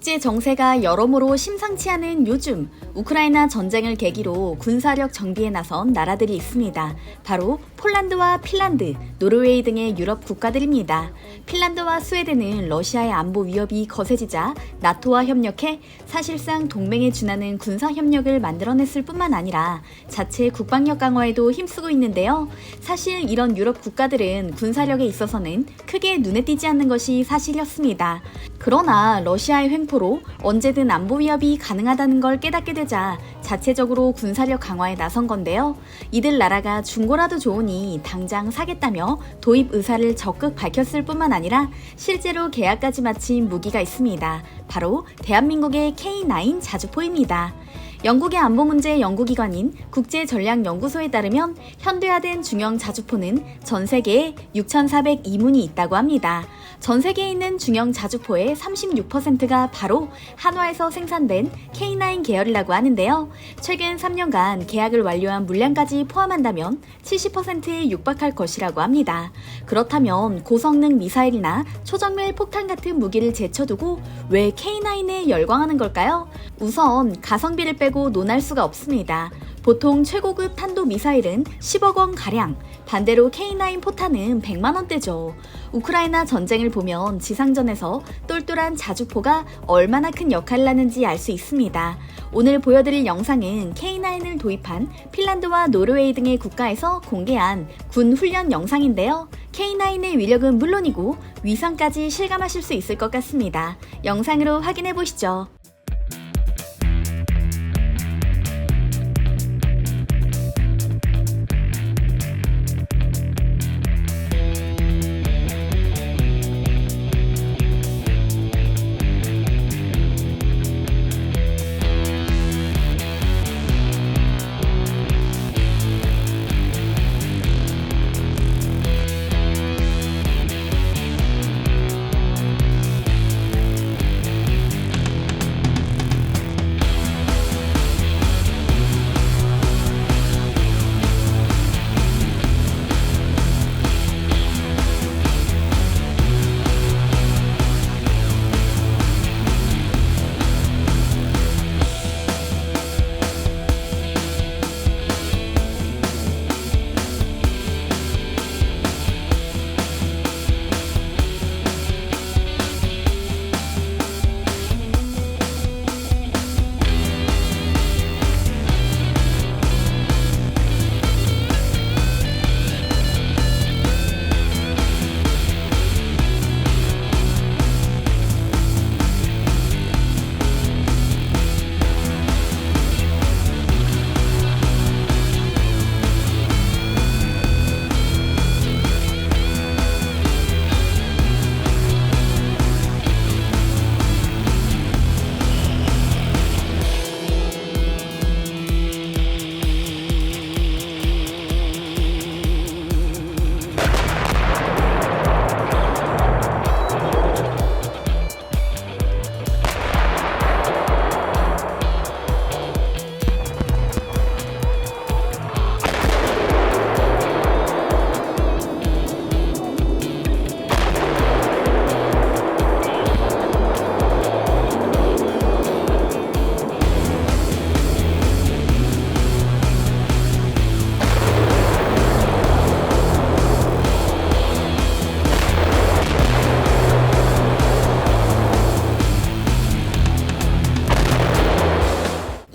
국제 정세가 여러모로 심상치 않은 요즘 우크라이나 전쟁을 계기로 군사력 정비에 나선 나라들이 있습니다. 바로 폴란드와 핀란드, 노르웨이 등의 유럽 국가들입니다. 핀란드와 스웨덴은 러시아의 안보 위협이 거세지자 나토와 협력해 사실상 동맹에 준하는 군사 협력을 만들어냈을 뿐만 아니라 자체 국방력 강화에도 힘쓰고 있는데요. 사실 이런 유럽 국가들은 군사력에 있어서는 크게 눈에 띄지 않는 것이 사실이었습니다. 그러나 러시아의 횡포로 언제든 안보 위협이 가능하다는 걸 깨닫게 되자 자체적으로 군사력 강화에 나선 건데요. 이들 나라가 중고라도 좋으니 당장 사겠다며 도입 의사를 적극 밝혔을 뿐만 아니라 실제로 계약까지 마친 무기가 있습니다. 바로 대한민국의 K9 자주포입니다. 영국의 안보 문제 연구기관인 국제전략연구소에 따르면 현대화된 중형 자주포는 전 세계에 6,402문이 있다고 합니다. 전 세계에 있는 중형 자주포의 36%가 바로 한화에서 생산된 K9 계열이라고 하는데요. 최근 3년간 계약을 완료한 물량까지 포함한다면 70%에 육박할 것이라고 합니다. 그렇다면 고성능 미사일이나 초정밀 폭탄 같은 무기를 제쳐두고 왜 K9에 열광하는 걸까요? 우선 가성비를 빼고 논할 수가 없습니다. 보통 최고급 탄도 미사일은 10억 원 가량, 반대로 K9 포탄은 100만 원대죠. 우크라이나 전쟁을 보면 지상전에서 똘똘한 자주포가 얼마나 큰 역할을 하는지 알 수 있습니다. 오늘 보여드릴 영상은 K9을 도입한 핀란드와 노르웨이 등의 국가에서 공개한 군 훈련 영상인데요. K9의 위력은 물론이고 위상까지 실감하실 수 있을 것 같습니다. 영상으로 확인해 보시죠.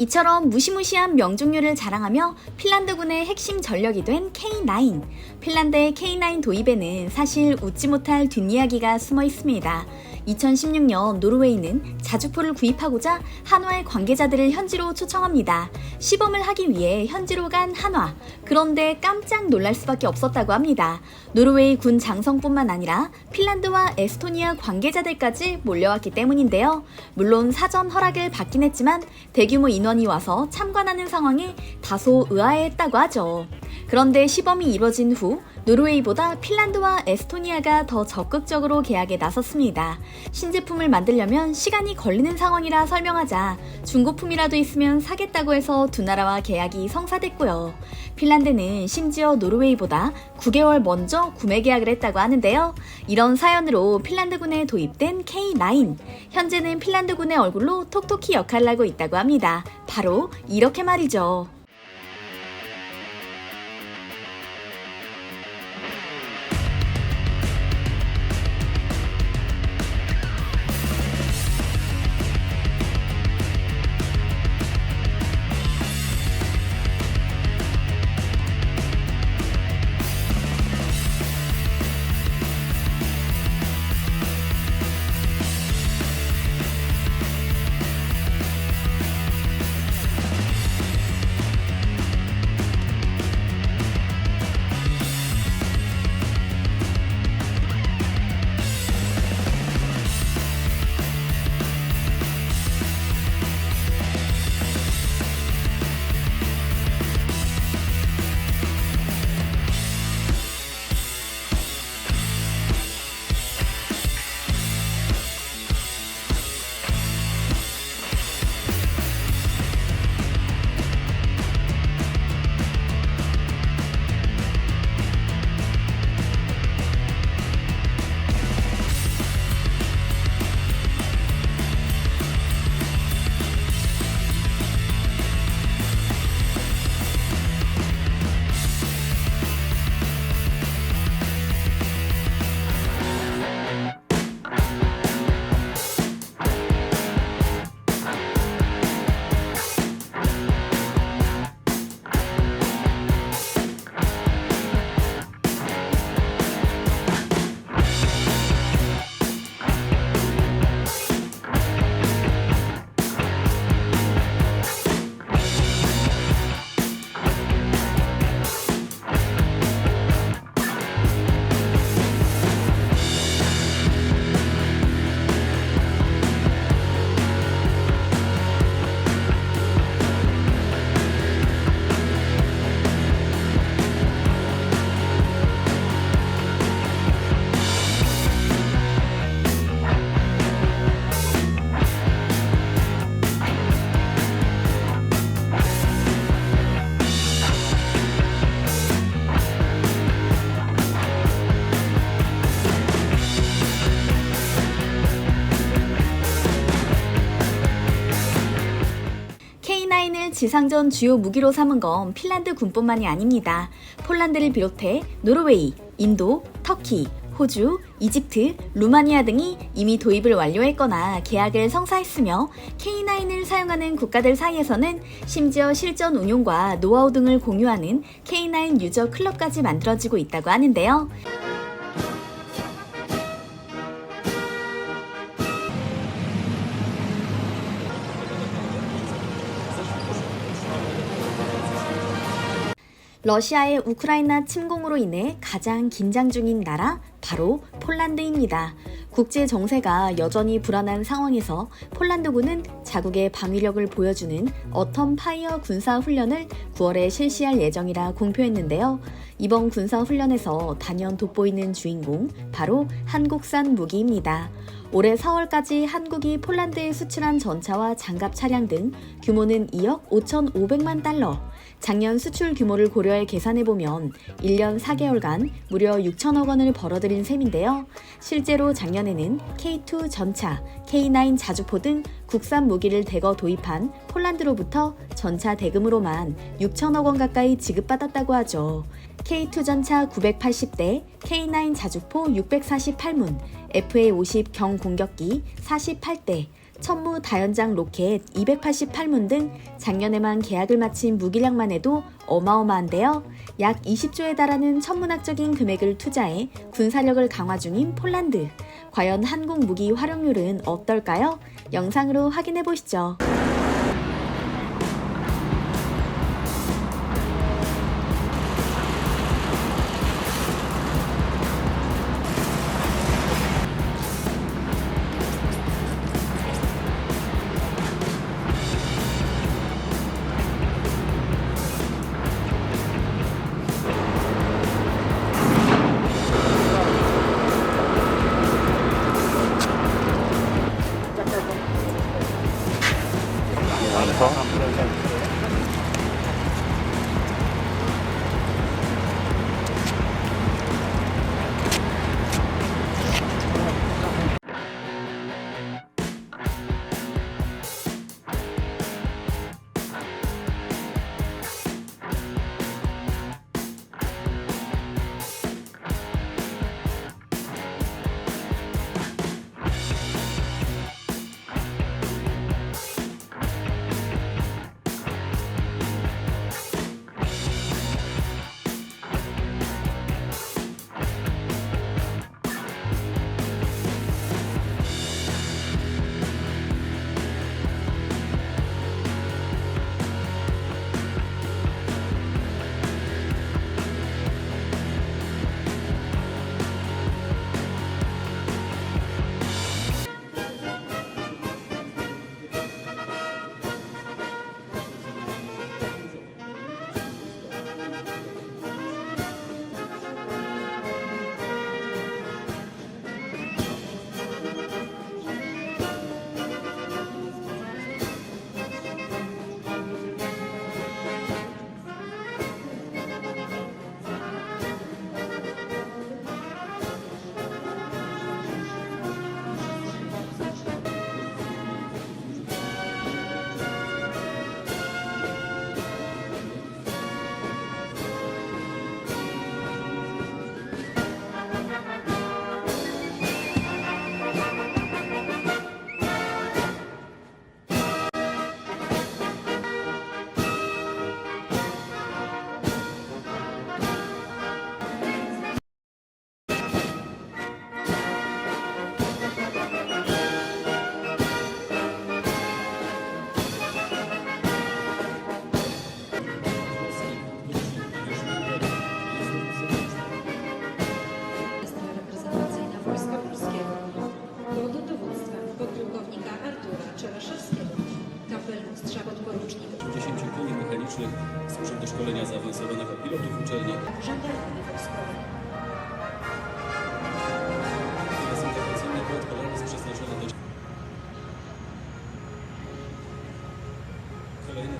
이처럼 무시무시한 명중률을 자랑하며 핀란드군의 핵심 전력이 된 K9. 핀란드의 K9 도입에는 사실 웃지 못할 뒷이야기가 숨어 있습니다. 2016년 노르웨이는 자주포를 구입하고자 한화의 관계자들을 현지로 초청합니다. 시범을 하기 위해 현지로 간 한화. 그런데 깜짝 놀랄 수밖에 없었다고 합니다. 노르웨이 군 장성뿐만 아니라 핀란드와 에스토니아 관계자들까지 몰려왔기 때문인데요. 물론 사전 허락을 받긴 했지만 대규모 인원이 와서 참관하는 상황에 다소 의아해했다고 하죠. 그런데 시범이 이뤄진 후 노르웨이보다 핀란드와 에스토니아가 더 적극적으로 계약에 나섰습니다. 신제품을 만들려면 시간이 걸리는 상황이라 설명하자 중고품이라도 있으면 사겠다고 해서 두 나라와 계약이 성사됐고요. 핀란드는 심지어 노르웨이보다 9개월 먼저 구매 계약을 했다고 하는데요. 이런 사연으로 핀란드군에 도입된 K9. 현재는 핀란드군의 얼굴로 톡톡히 역할을 하고 있다고 합니다. 바로 이렇게 말이죠. K9을 지상전 주요 무기로 삼은 건 핀란드 군뿐만이 아닙니다. 폴란드를 비롯해 노르웨이, 인도, 터키, 호주, 이집트, 루마니아 등이 이미 도입을 완료했거나 계약을 성사했으며 K9을 사용하는 국가들 사이에서는 심지어 실전 운용과 노하우 등을 공유하는 K9 유저 클럽까지 만들어지고 있다고 하는데요. 러시아의 우크라이나 침공으로 인해 가장 긴장 중인 나라 바로 폴란드입니다. 국제 정세가 여전히 불안한 상황에서 폴란드군은 자국의 방위력을 보여주는 어텀 파이어 군사 훈련을 9월에 실시할 예정이라 공표했는데요. 이번 군사 훈련에서 단연 돋보이는 주인공 바로 한국산 무기입니다. 올해 4월까지 한국이 폴란드에 수출한 전차와 장갑 차량 등 규모는 2억 5,500만 달러. 작년 수출 규모를 고려해 계산해보면 1년 4개월간 무려 6천억 원을 벌어들인 셈인데요. 실제로 작년에는 K2 전차, K9 자주포 등 국산 무기를 대거 도입한 폴란드로부터 전차 대금으로만 6천억 원 가까이 지급받았다고 하죠. K2 전차 980대, K9 자주포 648문, FA-50 경공격기 48대, 천무 다연장 로켓 288문 등 작년에만 계약을 마친 무기량만 해도 어마어마한데요. 약 20조에 달하는 천문학적인 금액을 투자해 군사력을 강화 중인 폴란드. 과연 한국 무기 활용률은 어떨까요? 영상으로 확인해 보시죠. aerodynamicznych służą do szkolenia zaawansowanych pilotów uczelni. Żandarmerii wojskowej. Reprezentacyjny płot polarny jest przeznaczony do... Kolejny...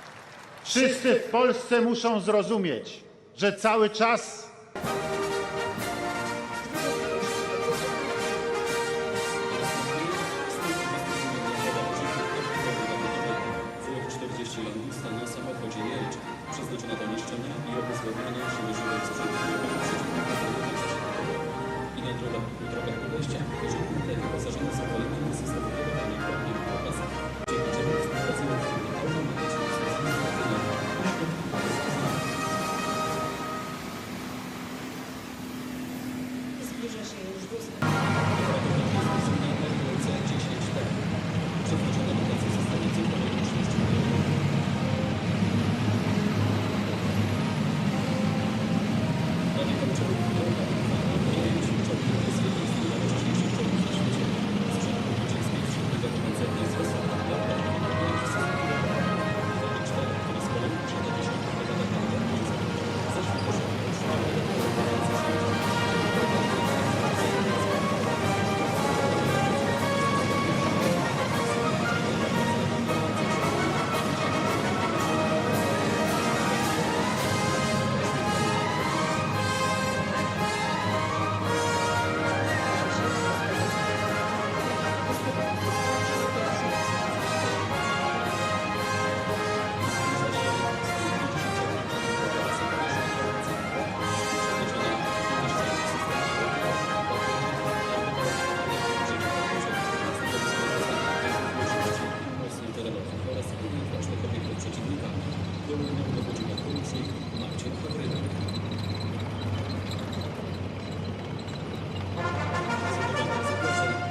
Wszyscy w Polsce muszą zrozumieć, że cały czas ZU-40 Langista na samochodzie Jelcz, przeznaczona do niszczenia i obezwładniania siły żywej sprzętu przeciwpowodziowego i na drogach podejścia, że punkty wyposażone są w elementy systemu kierowania kropkiem i pokazem. Dzięki czemu współpracują w firmie automatycznym systemie Zbliża się już do C10T, przeznaczona do pracy w systemie cyfrowej łączności. Radikał czołg droga F2 ćwiczony jest jednym z najnowocześniejszych czołgów na świecie. Sprzęt uciecznej wśród pancernej z rozsądkiem dla który z kolei posiada 10 megawatt zaś wyposażony w 3 oraz umiejętnościach obiektów przeciwnika, dowodnią dowodzi podporucznik Marcin Fabryna. Zapraszam, pierwszy rzutu drogi.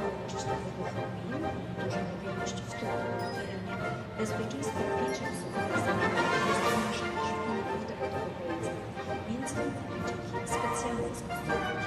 Odporność na wybuchy min, duża mobilność w trudnym terenie, bezpieczeństwo pięć osobowych samochodów jest wyższe niż w innych dochodowych pojazdach, między innymi dzięki specjalnej skonstrukcji.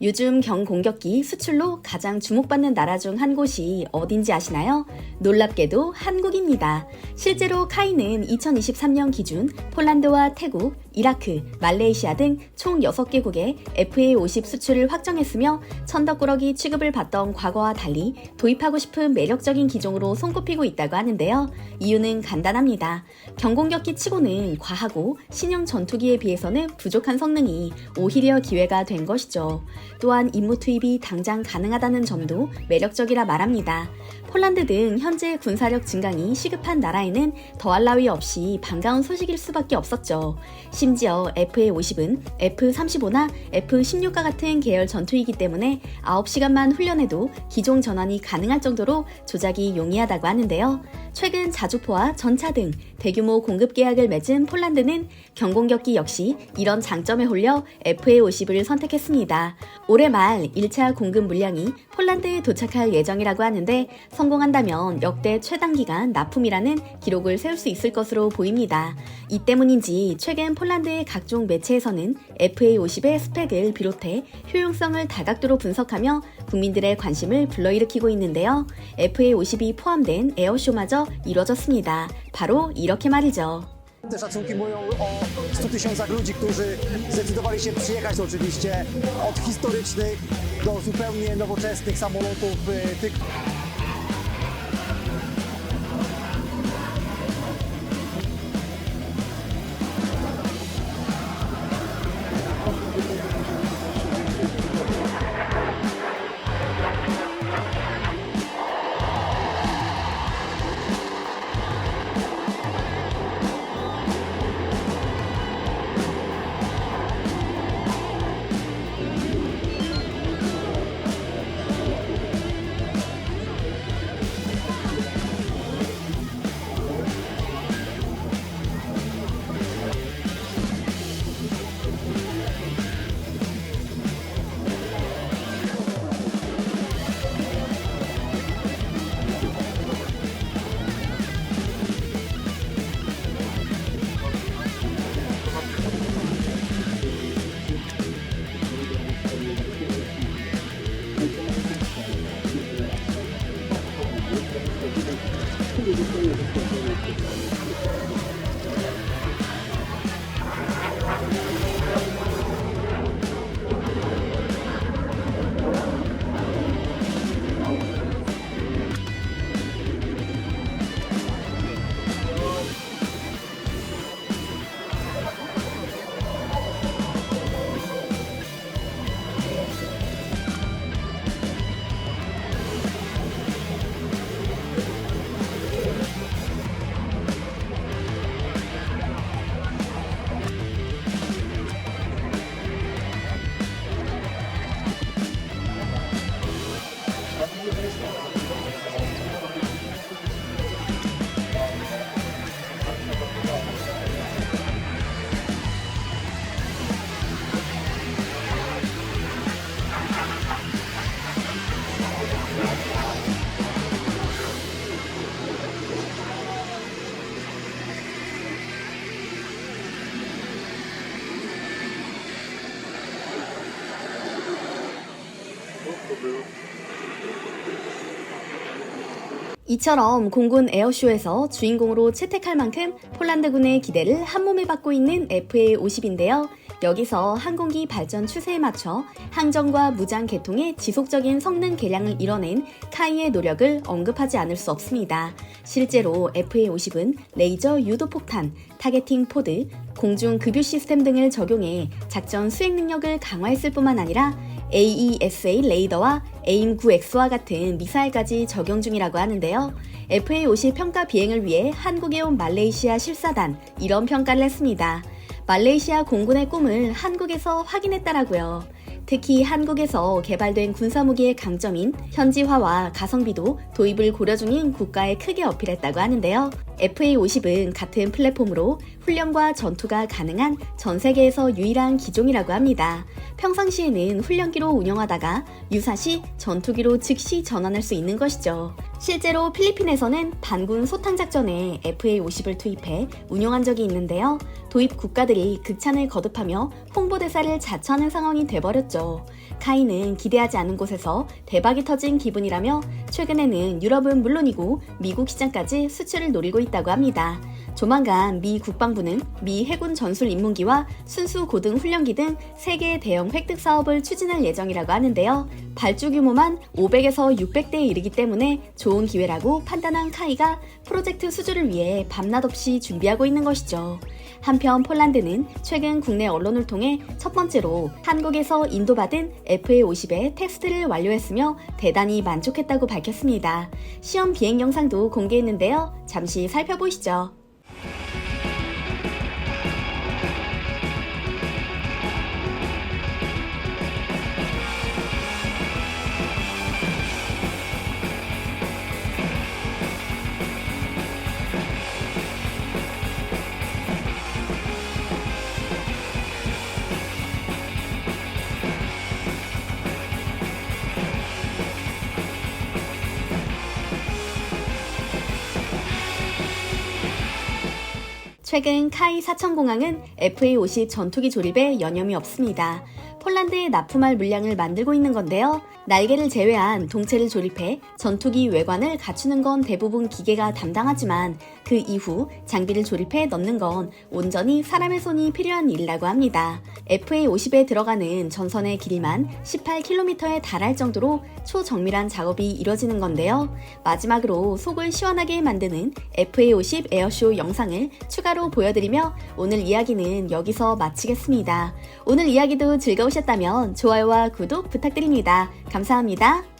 요즘 경공격기 수출로 가장 주목받는 나라 중 한 곳이 어딘지 아시나요? 놀랍게도 한국입니다. 실제로 카이는 2023년 기준 폴란드와 태국, 이라크, 말레이시아 등 총 6개국에 FA50 수출을 확정했으며 천덕꾸러기 취급을 받던 과거와 달리 도입하고 싶은 매력적인 기종으로 손꼽히고 있다고 하는데요. 이유는 간단합니다. 경공격기 치고는 과하고 신형 전투기에 비해서는 부족한 성능이 오히려 기회가 된 것이죠. 또한 임무 투입이 당장 가능하다는 점도 매력적이라 말합니다. 폴란드 등 현재 군사력 증강이 시급한 나라에는 더할 나위 없이 반가운 소식일 수밖에 없었죠. 심지어 FA50은 F-35나 F-16과 같은 계열 전투이기 때문에 9시간만 훈련해도 기종 전환이 가능할 정도로 조작이 용이하다고 하는데요. 최근 자주포와 전차 등 대규모 공급 계약을 맺은 폴란드는 경공격기 역시 이런 장점에 홀려 FA50을 선택했습니다. 올해 말 1차 공급 물량이 폴란드에 도착할 예정이라고 하는데 성공한다면 역대 최단기간 납품이라는 기록을 세울 수 있을 것으로 보입니다. 이 때문인지 최근 폴란드의 각종 매체에서는 FA50의 스펙을 비롯해 효용성을 다각도로 분석하며 국민들의 관심을 불러일으키고 있는데요. FA50이 포함된 에어쇼마저 이뤄졌습니다. 바로 이렇게 말이죠. Te szacunki mówią o 100 tysiącach ludzi, którzy zdecydowali się przyjechać oczywiście od historycznych do zupełnie nowoczesnych samolotów, tych 이처럼 공군 에어쇼에서 주인공으로 채택할 만큼 폴란드군의 기대를 한몸에 받고 있는 FA-50인데요. 여기서 항공기 발전 추세에 맞춰 항전과 무장 계통의 지속적인 성능 개량을 이뤄낸 카이의 노력을 언급하지 않을 수 없습니다. 실제로 FA-50은 레이저 유도 폭탄, 타겟팅 포드, 공중 급유 시스템 등을 적용해 작전 수행 능력을 강화했을 뿐만 아니라 AESA 레이더와 AIM-9X와 같은 미사일까지 적용 중이라고 하는데요. FA-50 평가 비행을 위해 한국에 온 말레이시아 실사단 이런 평가를 했습니다. 말레이시아 공군의 꿈을 한국에서 확인했다라고요. 특히 한국에서 개발된 군사무기의 강점인 현지화와 가성비도 도입을 고려 중인 국가에 크게 어필했다고 하는데요. FA-50은 같은 플랫폼으로 훈련과 전투가 가능한 전 세계에서 유일한 기종이라고 합니다. 평상시에는 훈련기로 운영하다가 유사시 전투기로 즉시 전환할 수 있는 것이죠. 실제로 필리핀에서는 반군 소탕 작전에 FA-50을 투입해 운용한 적이 있는데요. 도입 국가들이 극찬을 거듭하며 홍보대사를 자처하는 상황이 돼버렸죠. 카이는 기대하지 않은 곳에서 대박이 터진 기분이라며 최근에는 유럽은 물론이고 미국 시장까지 수출을 노리고 있다고 합니다. 조만간 미 국방부는 미 해군 전술 입문기와 순수 고등 훈련기 등 3개의 대형 획득 사업을 추진할 예정이라고 하는데요. 발주 규모만 500에서 600대에 이르기 때문에 좋은 기회라고 판단한 카이가 프로젝트 수주를 위해 밤낮 없이 준비하고 있는 것이죠. 한편 폴란드는 최근 국내 언론을 통해 첫 번째로 한국에서 인도받은 FA-50의 테스트를 완료했으며 대단히 만족했다고 밝혔습니다. 시험 비행 영상도 공개했는데요. 잠시 살펴보시죠. 최근 카이 사천공항은 FA-50 전투기 조립에 여념이 없습니다. 폴란드에 납품할 물량을 만들고 있는 건데요. 날개를 제외한 동체를 조립해 전투기 외관을 갖추는 건 대부분 기계가 담당하지만 그 이후 장비를 조립해 넣는 건 온전히 사람의 손이 필요한 일이라고 합니다. FA-50에 들어가는 전선의 길이만 18km에 달할 정도로 초정밀한 작업이 이뤄지는 건데요. 마지막으로 속을 시원하게 만드는 FA-50 에어쇼 영상을 추가로 보여드리며 오늘 이야기는 여기서 마치겠습니다. 오늘 이야기도 즐거우셨다면 좋아요와 구독 부탁드립니다. 감사합니다.